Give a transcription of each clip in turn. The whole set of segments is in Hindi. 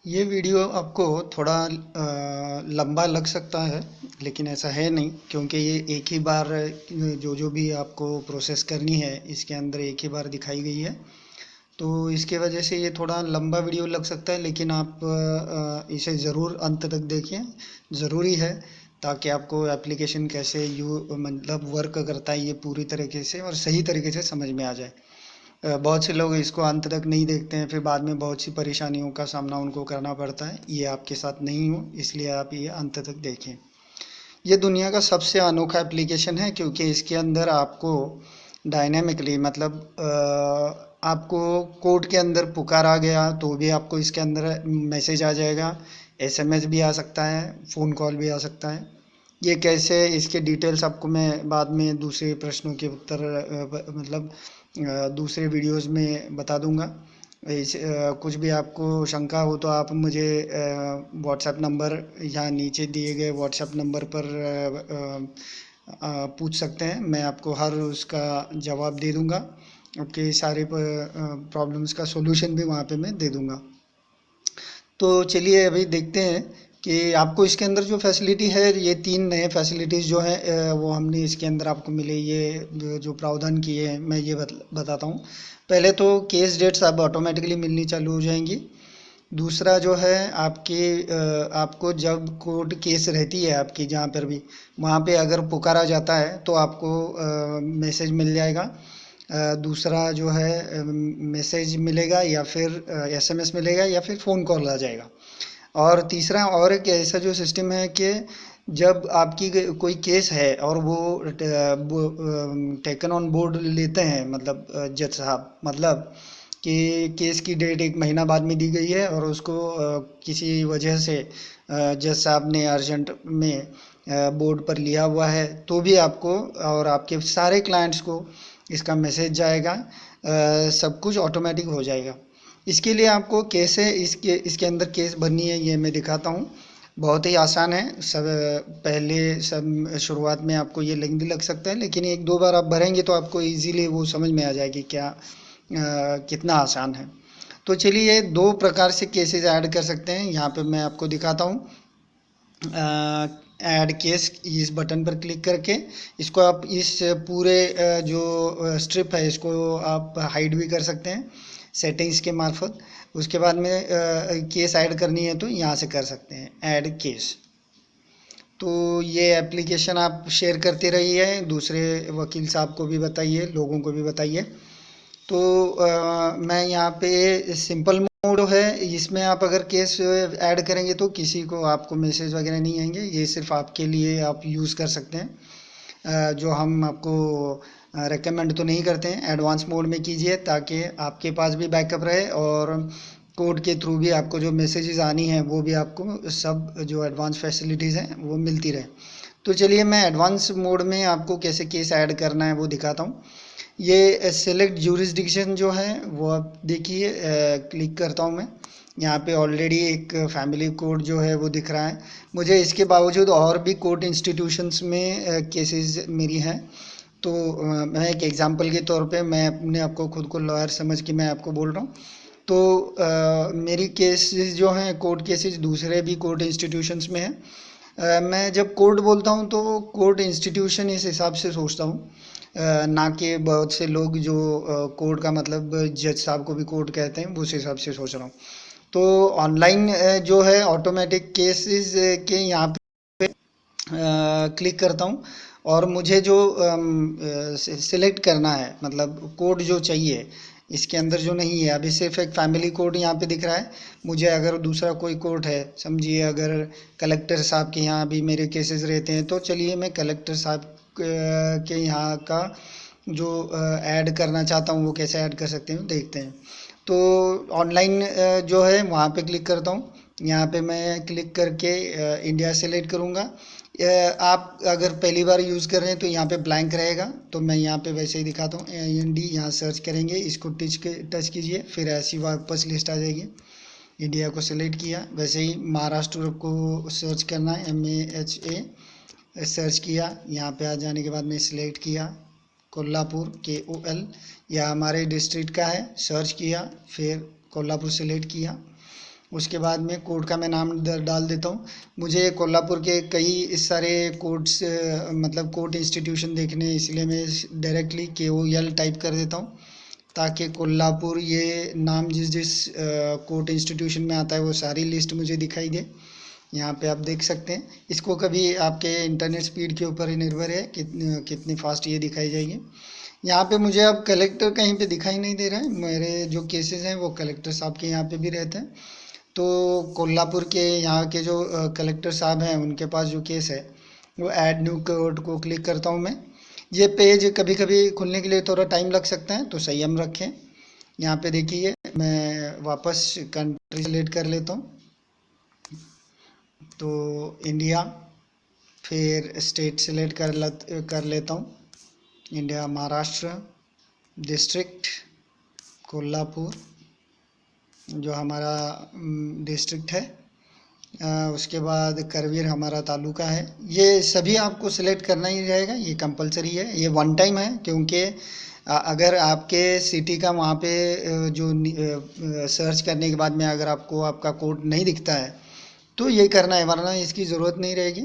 ये वीडियो आपको थोड़ा लंबा लग सकता है, लेकिन ऐसा है नहीं, क्योंकि ये एक ही बार जो जो भी आपको प्रोसेस करनी है इसके अंदर एक ही बार दिखाई गई है। तो इसके वजह से ये थोड़ा लंबा वीडियो लग सकता है, लेकिन आप इसे ज़रूर अंत तक देखें। ज़रूरी है, ताकि आपको एप्लीकेशन कैसे मतलब वर्क करता है ये पूरी तरीके से और सही तरीके से समझ में आ जाए। बहुत से लोग इसको अंत तक नहीं देखते हैं, फिर बाद में बहुत सी परेशानियों का सामना उनको करना पड़ता है। ये आपके साथ नहीं हो, इसलिए आप ये अंत तक देखें। ये दुनिया का सबसे अनोखा एप्लीकेशन है, क्योंकि इसके अंदर आपको डायनेमिकली मतलब आपको कोड के अंदर पुकारा गया तो भी आपको इसके अंदर मैसेज आ जाएगा। एसएमएस भी आ सकता है, फ़ोन कॉल भी आ सकता है। ये कैसे, इसके डिटेल्स आपको मैं बाद में दूसरे प्रश्नों के उत्तर मतलब दूसरे वीडियोस में बता दूंगा। कुछ भी आपको शंका हो तो आप मुझे व्हाट्सएप नंबर या नीचे दिए गए व्हाट्सएप नंबर पर पूछ सकते हैं। मैं आपको हर उसका जवाब दे दूंगा। आपके सारे प्रॉब्लम्स का सॉल्यूशन भी वहाँ पे मैं दे दूंगा। तो चलिए अभी देखते हैं कि आपको इसके अंदर जो फैसिलिटी है, ये तीन नए फैसिलिटीज़ जो हैं वो हमने इसके अंदर आपको मिले। ये जो प्रावधान किए हैं मैं ये बताता हूँ। पहले तो केस डेट्स अब ऑटोमेटिकली मिलनी चालू हो जाएंगी। दूसरा जो है आपको जब कोर्ट केस रहती है आपकी जहाँ पर भी, वहाँ पे अगर पुकारा जाता है तो आपको मैसेज मिल जाएगा। दूसरा जो है मैसेज मिलेगा या फिर एसएमएस मिलेगा या फिर फ़ोन कॉल आ जाएगा। और तीसरा और एक ऐसा जो सिस्टम है कि जब आपकी कोई केस है और वो टेकन ऑन बोर्ड लेते हैं, मतलब जज साहब, मतलब कि केस की डेट एक महीना बाद में दी गई है और उसको किसी वजह से जज साहब ने अर्जेंट में बोर्ड पर लिया हुआ है, तो भी आपको और आपके सारे क्लाइंट्स को इसका मैसेज जाएगा। सब कुछ ऑटोमेटिक हो जाएगा। इसके लिए आपको कैसे इसके अंदर केस भरनी है ये मैं दिखाता हूँ। बहुत ही आसान है। सब शुरुआत में आपको ये लेंथी लग सकता है, लेकिन एक दो बार आप भरेंगे तो आपको इजीली वो समझ में आ जाएगी क्या कितना आसान है। तो चलिए, दो प्रकार से केसेस ऐड कर सकते हैं, यहाँ पे मैं आपको दिखाता हूँ। ऐड केस, इस बटन पर क्लिक करके इसको आप इस पूरे जो स्ट्रिप है इसको आप हाइड भी कर सकते हैं सेटिंग्स के मार्फत। उसके बाद में केस ऐड करनी है तो यहाँ से कर सकते हैं ऐड केस। तो ये एप्लीकेशन आप शेयर करते रहिए, दूसरे वकील साहब को भी बताइए, लोगों को भी बताइए। तो मैं यहाँ पे सिंपल मोड है, इसमें आप अगर केस ऐड करेंगे तो किसी को आपको मैसेज वगैरह नहीं आएंगे। ये सिर्फ आपके लिए आप यूज़ कर सकते हैं। जो हम आपको रेकमेंड तो नहीं करते हैं। एडवांस मोड में कीजिए ताकि आपके पास भी बैकअप रहे और कोड के थ्रू भी आपको जो मैसेजेस आनी है वो भी आपको सब जो एडवांस फैसिलिटीज़ हैं वो मिलती रहे। तो चलिए, मैं एडवांस मोड में आपको कैसे केस ऐड करना है वो दिखाता हूँ। ये सेलेक्ट ज्यूरिसडिक्शन जो है वो आप देखिए, क्लिक करता हूँ मैं। यहाँ पे ऑलरेडी एक फैमिली कोर्ट जो है वो दिख रहा है। मुझे इसके बावजूद और भी कोर्ट इंस्टीट्यूशंस में केसेस मेरी हैं। तो मैं एक एग्जांपल के तौर पे मैं अपने आपको खुद को लॉयर समझ के मैं आपको बोल रहा हूँ। तो मेरी केसेस जो हैं कोर्ट केसेस दूसरे भी कोर्ट इंस्टीट्यूशंस में हैं। मैं जब कोर्ट बोलता हूँ तो कोर्ट इंस्टीट्यूशन इस हिसाब से सोचता हूँ, ना कि बहुत से लोग जो कोर्ट का मतलब जज साहब को भी कोर्ट कहते हैं, उस हिसाब से सोच रहा हूँ। तो ऑनलाइन जो है ऑटोमेटिक केसेस के यहाँ पे क्लिक करता हूँ और मुझे जो सिलेक्ट करना है, मतलब कोड जो चाहिए इसके अंदर जो नहीं है, अभी सिर्फ एक फैमिली कोड यहाँ पे दिख रहा है। मुझे अगर दूसरा कोई कोड है, समझिए अगर कलेक्टर साहब के यहाँ भी मेरे केसेस रहते हैं, तो चलिए मैं कलेक्टर साहब के यहाँ का जो ऐड करना चाहता हूँ वो कैसे ऐड कर सकते हैं देखते हैं। तो ऑनलाइन जो है वहाँ पे क्लिक करता हूँ। यहाँ पे मैं क्लिक करके इंडिया सेलेक्ट करूँगा। आप अगर पहली बार यूज़ कर रहे हैं तो यहाँ पे ब्लैंक रहेगा, तो मैं यहाँ पे वैसे ही दिखाता हूँ। IND यहाँ सर्च करेंगे, इसको टच कीजिए, फिर ऐसी वापस लिस्ट आ जाएगी। इंडिया को सिलेक्ट किया, वैसे ही महाराष्ट्र को सर्च करना है, MAHA सर्च किया। यहाँ पे आ जाने के बाद में सिलेक्ट किया कोल्हापुर, KOL, या हमारे डिस्ट्रिक्ट का है, सर्च किया, फिर कोल्हापुर सिलेक्ट किया। उसके बाद में कोर्ट का मैं नाम डाल देता हूँ। मुझे कोल्हापुर के कई इस सारे कोर्ट्स मतलब कोर्ट इंस्टीट्यूशन देखने हैं, इसलिए मैं डायरेक्टली KOL टाइप कर देता हूँ, ताकि कोल्हापुर ये नाम जिस जिस कोर्ट इंस्टीट्यूशन में आता है वो सारी लिस्ट मुझे दिखाई दे। यहाँ पे आप देख सकते हैं। इसको कभी आपके इंटरनेट स्पीड के ऊपर ही निर्भर है कितनी फास्ट ये दिखाई जाएगी। यहाँ पे मुझे अब कलेक्टर कहीं पे दिखाई नहीं दे रहा है। मेरे जो केसेस हैं वो कलेक्टर साहब के यहाँ पे भी रहते हैं। तो कोल्हापुर के यहाँ के जो कलेक्टर साहब हैं उनके पास जो केस है वो ऐड न्यू कोर्ट को क्लिक करता हूँ मैं। ये पेज कभी कभी खुलने के लिए थोड़ा टाइम लग सकता है, तो संयम रखें। यहाँ पे देखिए मैं वापस कंट्री सेलेक्ट कर लेता हूँ, तो इंडिया, फिर स्टेट सेलेक्ट कर लेता हूँ, इंडिया, महाराष्ट्र, डिस्ट्रिक्ट कोल्हापुर जो हमारा डिस्ट्रिक्ट है, उसके बाद करवीर हमारा तालुका है। ये सभी आपको सिलेक्ट करना ही रहेगा, ये कंपलसरी है, ये वन टाइम है, क्योंकि अगर आपके सिटी का वहाँ पे जो सर्च करने के बाद में अगर आपको आपका कोड नहीं दिखता है तो ये करना है, वरना इसकी ज़रूरत नहीं रहेगी।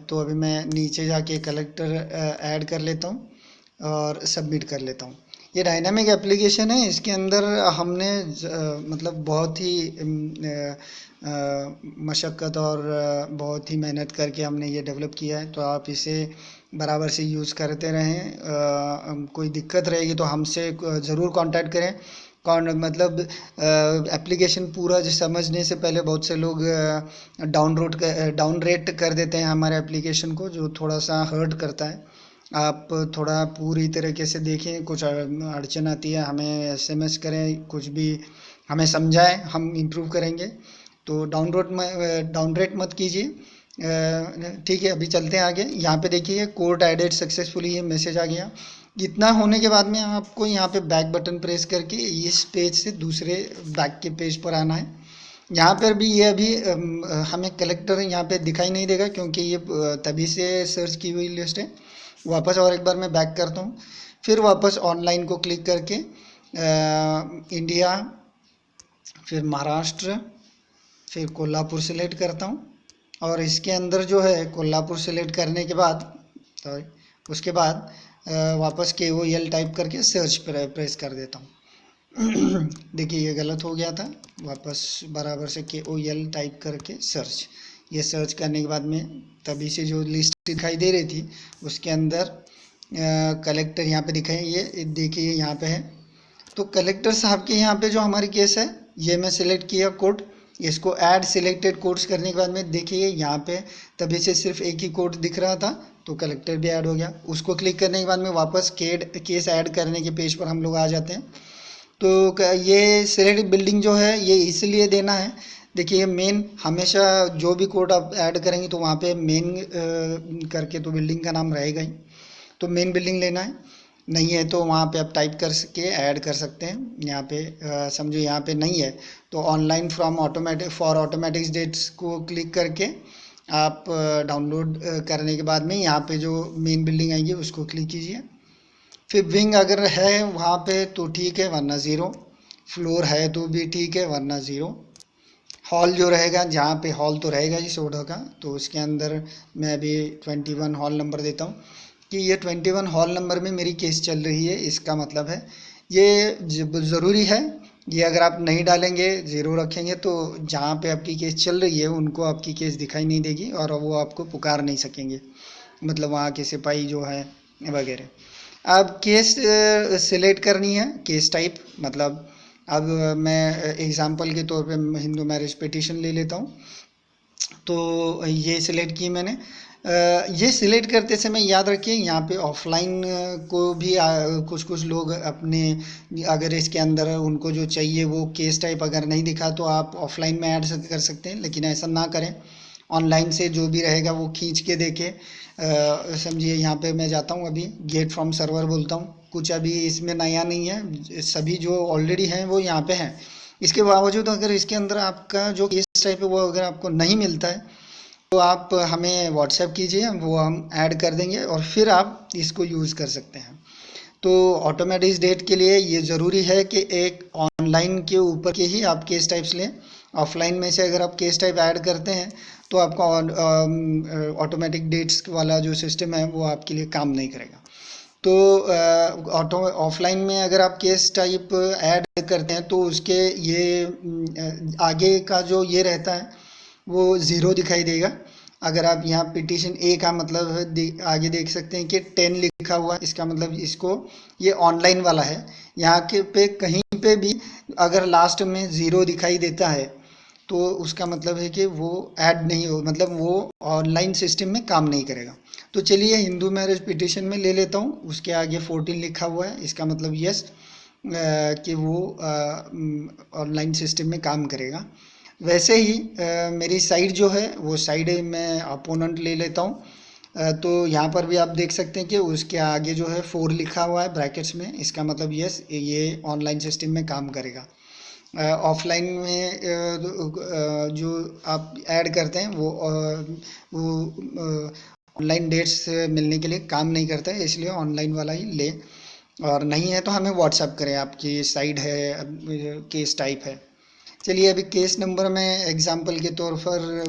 तो अभी मैं नीचे जाके कलेक्टर ऐड कर लेता हूँ और सबमिट कर लेता हूँ। ये डायनामिक एप्लीकेशन है, इसके अंदर हमने मतलब बहुत ही मशक्क़त और बहुत ही मेहनत करके हमने ये डेवलप किया है। तो आप इसे बराबर से यूज़ करते रहें। कोई दिक्कत रहेगी तो हमसे ज़रूर कांटेक्ट करें। कौन मतलब एप्लीकेशन पूरा जो समझने से पहले बहुत से लोग डाउन रेट कर देते हैं हमारे एप्लीकेशन को, जो थोड़ा सा हर्ट करता है। आप थोड़ा पूरी तरीके से देखें, कुछ अड़चन आती है हमें SMS करें, कुछ भी हमें समझाएं, हम इम्प्रूव करेंगे। तो डाउन रेट मत कीजिए। ठीक है, अभी चलते हैं आगे। यहाँ पे देखिए कोर्ट एडेड सक्सेसफुली, ये मैसेज आ गया। इतना होने के बाद में आपको यहाँ पे बैक बटन प्रेस करके इस पेज से दूसरे बैक के पेज पर आना है। यहाँ पर भी ये अभी हमें कलेक्टर यहाँ पे दिखाई नहीं देगा, क्योंकि ये तभी से सर्च की हुई लिस्ट है। वापस और एक बार मैं बैक करता हूँ, फिर वापस ऑनलाइन को क्लिक करके इंडिया, फिर महाराष्ट्र, फिर कोल्हापुर सेलेक्ट करता हूँ। और इसके अंदर जो है कोल्हापुर सेलेक्ट करने के बाद उसके बाद वापस KOL टाइप करके सर्च प्रेस कर देता हूँ। देखिए ये गलत हो गया था, वापस बराबर से KOL टाइप करके सर्च। ये सर्च करने के बाद में तभी से जो लिस्ट दिखाई दे रही थी उसके अंदर कलेक्टर यहाँ पे दिखाई, ये देखिए यहाँ पे है। तो कलेक्टर साहब के यहाँ पे जो हमारी केस है ये मैं सिलेक्ट किया कोड, इसको ऐड सिलेक्टेड कोड्स करने के बाद में देखिए यहाँ पे तभी से सिर्फ एक ही कोड दिख रहा था, तो कलेक्टर भी ऐड हो गया। उसको क्लिक करने के बाद में वापस केस ऐड करने के पेज पर हम लोग आ जाते हैं। तो ये सिलेक्ट बिल्डिंग जो है ये इसलिए देना है, देखिए मेन हमेशा जो भी कोड आप ऐड करेंगे तो वहाँ पे मेन करके तो बिल्डिंग का नाम रहेगा ही, तो मेन बिल्डिंग लेना है। नहीं है तो वहाँ पे आप टाइप कर के ऐड कर सकते हैं। यहाँ पे समझो यहाँ पे नहीं है तो online from automatic for automatic dates को क्लिक करके आप डाउनलोड करने के बाद में यहाँ पे जो मेन बिल्डिंग आएगी उसको क्लिक कीजिए। फिर विंग अगर है वहाँ पे तो ठीक है, वरना ज़ीरो। फ्लोर है तो भी ठीक है, वरना ज़ीरो। हॉल जो रहेगा, जहाँ पे हॉल तो रहेगा जी 100 का, तो उसके अंदर मैं अभी 21 हॉल नंबर देता हूँ कि ये 21 हॉल नंबर में मेरी केस चल रही है। इसका मतलब है ये ज़रूरी है, ये अगर आप नहीं डालेंगे, ज़ीरो रखेंगे, तो जहाँ पे आपकी केस चल रही है उनको आपकी केस दिखाई नहीं देगी और वो आपको पुकार नहीं सकेंगे, मतलब वहाँ के सिपाही जो है वगैरह। अब केस सिलेक्ट करनी है, केस टाइप, मतलब अब मैं एग्ज़ाम्पल के तौर पे हिंदू मैरिज पिटीशन ले लेता हूँ। तो ये सिलेक्ट की मैंने। ये सिलेक्ट करते समय याद रखिए यहाँ पे ऑफलाइन को भी कुछ कुछ लोग अपने, अगर इसके अंदर उनको जो चाहिए वो केस टाइप अगर नहीं दिखा तो आप ऑफलाइन में ऐड कर सकते हैं, लेकिन ऐसा ना करें। ऑनलाइन से जो भी रहेगा वो खींच के देखे। समझिए यहाँ पे मैं जाता हूँ, अभी गेट फ्रॉम सर्वर बोलता हूँ, कुछ अभी इसमें नया नहीं है, सभी जो ऑलरेडी हैं वो यहाँ पे हैं। इसके बावजूद अगर इसके अंदर आपका जो केस टाइप है वो अगर आपको नहीं मिलता है तो आप हमें व्हाट्सएप कीजिए, वो हम ऐड कर देंगे और फिर आप इसको यूज़ कर सकते हैं। तो ऑटोमेटिक डेट के लिए ये ज़रूरी है कि एक ऑनलाइन के ऊपर के ही आप केस टाइप्स लें। ऑफलाइन में से अगर आप केस टाइप ऐड करते हैं तो आपका ऑटोमेटिक डेट्स वाला जो सिस्टम है वो आपके लिए काम नहीं करेगा। तो ऑफलाइन में अगर आप केस टाइप ऐड करते हैं तो उसके ये आगे का जो ये रहता है वो ज़ीरो दिखाई देगा। अगर आप यहाँ पिटिशन ए का मतलब आगे देख सकते हैं कि 10 लिखा हुआ है, इसका मतलब इसको ये ऑनलाइन वाला है। यहाँ के पे कहीं पे भी अगर लास्ट में ज़ीरो दिखाई देता है तो उसका मतलब है कि वो ऐड नहीं हो, मतलब वो ऑनलाइन सिस्टम में काम नहीं करेगा। तो चलिए हिंदू मैरिज पिटिशन में ले लेता हूँ, उसके आगे 14 लिखा हुआ है, इसका मतलब यस कि वो ऑनलाइन सिस्टम में काम करेगा। वैसे ही मेरी साइड जो है वो साइड मैं अपोनेंट ले लेता हूँ। तो यहाँ पर भी आप देख सकते हैं कि उसके आगे जो है 4 लिखा हुआ है ब्रैकेट्स में, इसका मतलब यस ये ऑनलाइन सिस्टम में काम करेगा। ऑफलाइन में जो आप ऐड करते हैं वो ऑनलाइन डेट्स मिलने के लिए काम नहीं करता है, इसलिए ऑनलाइन वाला ही ले। और नहीं है तो हमें व्हाट्सअप करें, आपकी साइड है केस टाइप है। चलिए अभी केस नंबर में एग्जांपल के तौर पर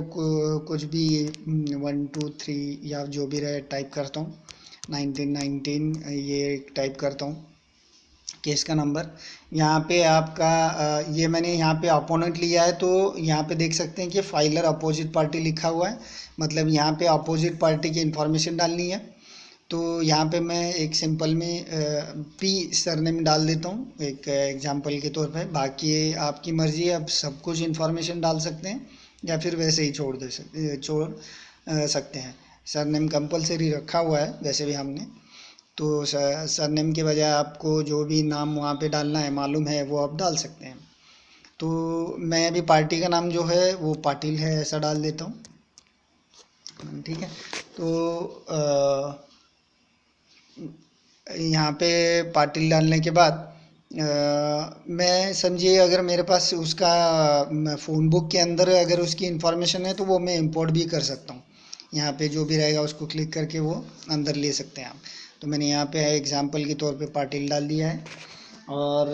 कुछ भी 1 2 3 या जो भी रहे टाइप करता हूँ। 1919 ये टाइप करता हूँ केस का नंबर। यहाँ पे आपका ये मैंने यहाँ पे अपोनेंट लिया है तो यहाँ पे देख सकते हैं कि फाइलर अपोजिट पार्टी लिखा हुआ है, मतलब यहाँ पे अपोजिट पार्टी की इंफॉर्मेशन डालनी है। तो यहाँ पे मैं एक सिंपल में पी सरनेम डाल देता हूँ एक एग्जांपल के तौर पे। बाकी आपकी मर्ज़ी है, आप सब कुछ इन्फॉर्मेशन डाल सकते हैं या फिर वैसे ही छोड़ सकते हैं। सरनेम कंपलसरी रखा हुआ है वैसे भी हमने, तो सरनेम के बजाय आपको जो भी नाम वहाँ पे डालना है मालूम है वो आप डाल सकते हैं। तो मैं अभी पार्टी का नाम जो है वो पाटिल है ऐसा डाल देता हूँ, ठीक है। तो यहाँ पे पाटिल डालने के बाद मैं समझिए अगर मेरे पास उसका फ़ोन बुक के अंदर अगर उसकी इंफॉर्मेशन है तो वो मैं इंपोर्ट भी कर सकता हूँ। यहाँ पे जो भी रहेगा उसको क्लिक करके वो अंदर ले सकते हैं आप। तो मैंने यहाँ पे एग्जांपल के तौर पे पाटिल डाल दिया है। और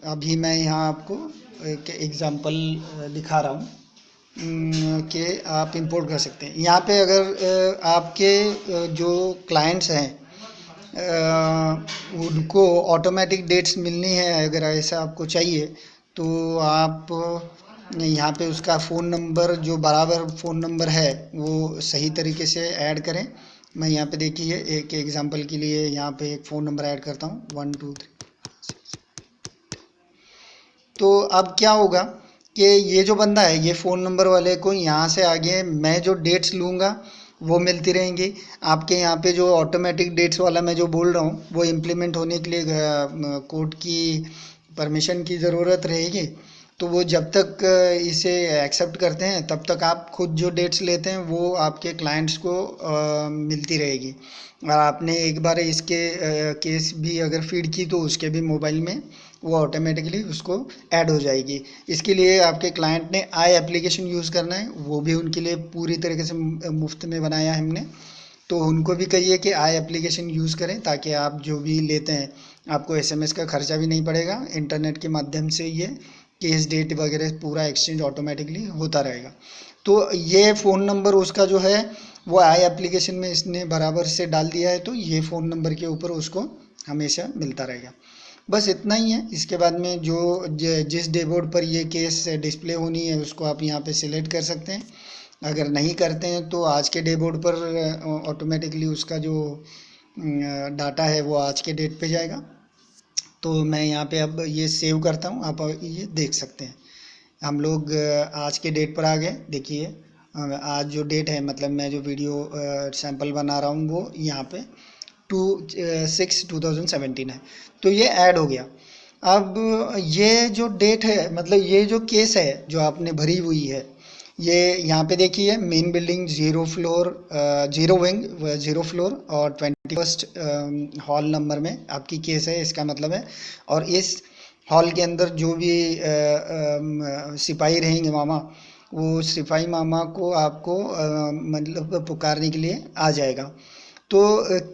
अभी मैं यहाँ आपको एक एग्जांपल दिखा रहा हूँ कि आप इंपोर्ट कर सकते हैं। यहाँ पे अगर आपके जो क्लाइंट्स हैं उनको ऑटोमेटिक डेट्स मिलनी है, अगर ऐसा आपको चाहिए तो आप यहाँ पे उसका फ़ोन नंबर जो बराबर फ़ोन नंबर है वो सही तरीके से ऐड करें। मैं यहाँ पे देखिए एक एग्जांपल के लिए यहाँ पे एक फ़ोन नंबर ऐड करता हूँ 1 2 3। तो अब क्या होगा कि ये जो बंदा है ये फ़ोन नंबर वाले को यहाँ से आगे मैं जो डेट्स लूँगा वो मिलती रहेंगी। आपके यहाँ पे जो ऑटोमेटिक डेट्स वाला मैं जो बोल रहा हूँ वो इम्प्लीमेंट होने के लिए कोर्ट की परमिशन की ज़रूरत रहेगी। तो वो जब तक इसे एक्सेप्ट करते हैं तब तक आप खुद जो डेट्स लेते हैं वो आपके क्लाइंट्स को मिलती रहेगी। और आपने एक बार इसके केस भी अगर फीड की तो उसके भी मोबाइल में वो ऑटोमेटिकली उसको ऐड हो जाएगी। इसके लिए आपके क्लाइंट ने आई एप्लीकेशन यूज़ करना है, वो भी उनके लिए पूरी तरीके से मुफ्त में बनाया है हमने। तो उनको भी कहिए कि आई एप्लीकेशन यूज़ करें ताकि आप जो भी लेते हैं आपको एसएमएस का खर्चा भी नहीं पड़ेगा। इंटरनेट के माध्यम से ये केस डेट वगैरह पूरा एक्सचेंज ऑटोमेटिकली होता रहेगा। तो ये फ़ोन नंबर उसका जो है वो आई एप्लीकेशन में इसने बराबर से डाल दिया है, तो ये फ़ोन नंबर के ऊपर उसको हमेशा मिलता रहेगा। बस इतना ही है। इसके बाद में जो जिस डेबोर्ड पर ये केस डिस्प्ले होनी है उसको आप यहाँ पे सिलेक्ट कर सकते हैं। अगर नहीं करते हैं तो आज के डेबोर्ड पर ऑटोमेटिकली उसका जो डाटा है वो आज के डेट पे जाएगा। तो मैं यहाँ पे अब ये सेव करता हूँ, आप ये देख सकते हैं। हम लोग आज के डेट पर आ गए। देखिए आज जो डेट है, मतलब मैं जो वीडियो सैंपल बना रहा हूँ वो यहाँ पे 2/6/2017 है, तो ये ऐड हो गया। अब ये जो डेट है, मतलब ये जो केस है जो आपने भरी हुई है, ये यहाँ पे देखिए main building 0 floor 0 wing 0 floor और 21st हॉल नंबर में आपकी केस है, इसका मतलब है। और इस हॉल के अंदर जो भी सिपाही रहेंगे मामा, वो सिपाही मामा को आपको मतलब पुकारने के लिए आ जाएगा। तो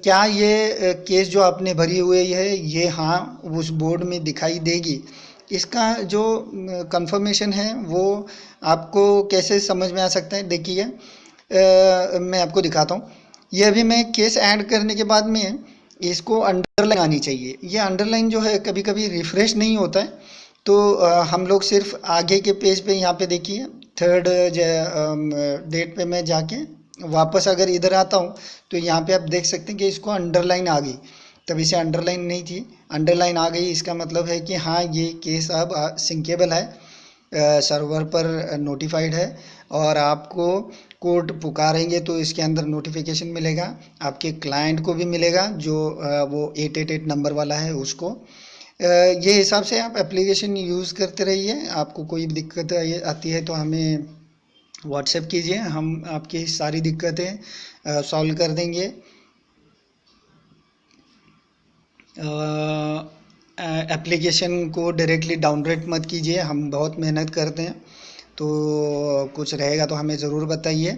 क्या ये केस जो आपने भरी हुई है ये हाँ उस बोर्ड में दिखाई देगी, इसका जो कंफर्मेशन है वो आपको कैसे समझ में आ सकता है, देखिए मैं आपको दिखाता हूँ। ये अभी मैं केस ऐड करने के बाद में इसको अंडरलाइन आनी चाहिए। ये अंडरलाइन जो है कभी कभी रिफ्रेश नहीं होता है, तो हम लोग सिर्फ आगे के पेज पे यहाँ पे देखिए थर्ड डेट पे मैं जाके वापस अगर इधर आता हूँ तो यहाँ पे आप देख सकते हैं कि इसको अंडरलाइन आ गई। तब इसे अंडरलाइन नहीं थी, अंडरलाइन आ गई, इसका मतलब है कि हाँ ये केस अब सिंकेबल है, सर्वर पर नोटिफाइड है, और आपको कोर्ट पुकारेंगे तो इसके अंदर नोटिफिकेशन मिलेगा, आपके क्लाइंट को भी मिलेगा जो वो 888 नंबर वाला है उसको। ये हिसाब से आप एप्लीकेशन यूज़ करते रहिए। आपको कोई भी दिक्कत आती है तो हमें व्हाट्सएप कीजिए, हम आपकी सारी दिक्कतें सॉल्व कर देंगे। एप्लीकेशन को डायरेक्टली डाउनलोड मत कीजिए, हम बहुत मेहनत करते हैं, तो कुछ रहेगा तो हमें ज़रूर बताइए।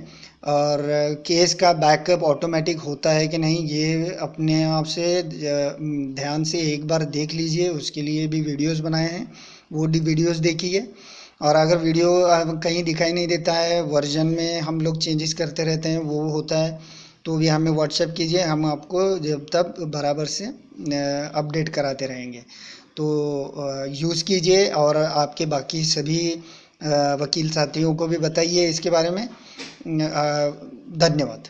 और केस का बैकअप ऑटोमेटिक होता है कि नहीं ये अपने आप से ध्यान से एक बार देख लीजिए, उसके लिए भी वीडियोस बनाए हैं, वो वीडियोस देखिए। और अगर वीडियो कहीं दिखाई नहीं देता है, वर्जन में हम लोग चेंजेस करते रहते हैं वो होता है, तो भी हमें व्हाट्सएप कीजिए, हम आपको जब तक बराबर से अपडेट कराते रहेंगे। तो यूज़ कीजिए और आपके बाकी सभी वकील साथियों को भी बताइए इसके बारे में। धन्यवाद।